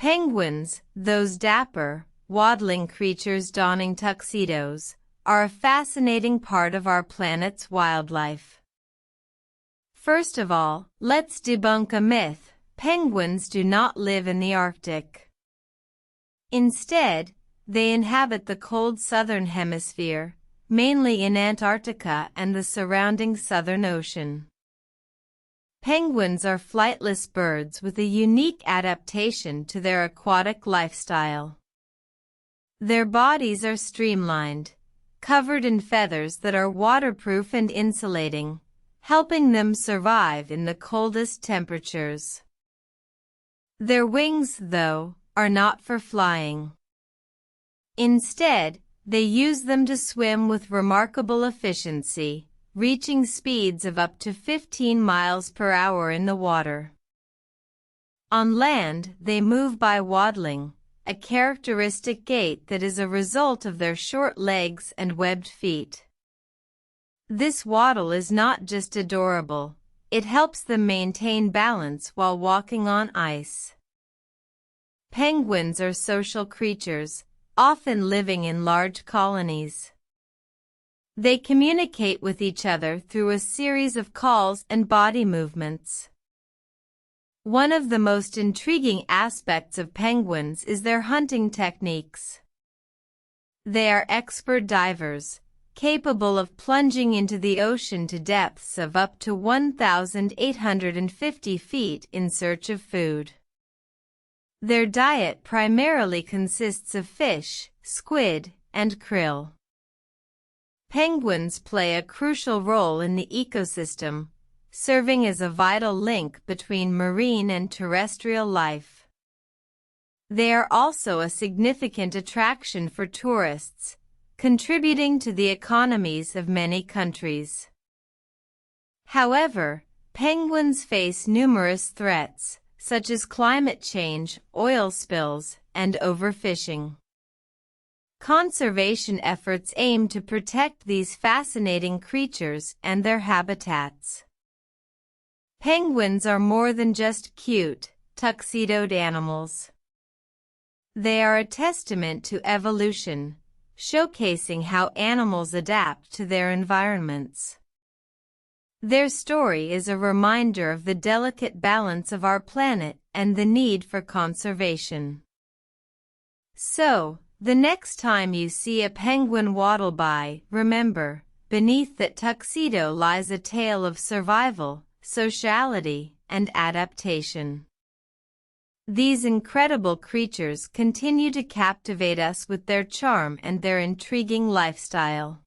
Penguins, those dapper, waddling creatures donning tuxedos, are a fascinating part of our planet's wildlife. First of all, let's debunk a myth. Penguins do not live in the Arctic. Instead, they inhabit the cold Southern Hemisphere, mainly in Antarctica and the surrounding Southern Ocean. Penguins are flightless birds with a unique adaptation to their aquatic lifestyle. Their bodies are streamlined, covered in feathers that are waterproof and insulating, helping them survive in the coldest temperatures. Their wings, though, are not for flying. Instead, they use them to swim with remarkable efficiency, reaching speeds of up to 15 miles per hour in the water. On land, they move by waddling, a characteristic gait that is a result of their short legs and webbed feet. This waddle is not just adorable, it helps them maintain balance while walking on ice. Penguins are social creatures, often living in large colonies. They communicate with each other through a series of calls and body movements. One of the most intriguing aspects of penguins is their hunting techniques. They are expert divers, capable of plunging into the ocean to depths of up to 1,850 feet in search of food. Their diet primarily consists of fish, squid, and krill. Penguins play a crucial role in the ecosystem, serving as a vital link between marine and terrestrial life. They are also a significant attraction for tourists, contributing to the economies of many countries. However, penguins face numerous threats, such as climate change, oil spills, and overfishing. Conservation efforts aim to protect these fascinating creatures and their habitats. Penguins are more than just cute, tuxedoed animals. They are a testament to evolution, showcasing how animals adapt to their environments. Their story is a reminder of the delicate balance of our planet and the need for conservation. So, the next time you see a penguin waddle by, remember, beneath that tuxedo lies a tale of survival, sociality, and adaptation. These incredible creatures continue to captivate us with their charm and their intriguing lifestyle.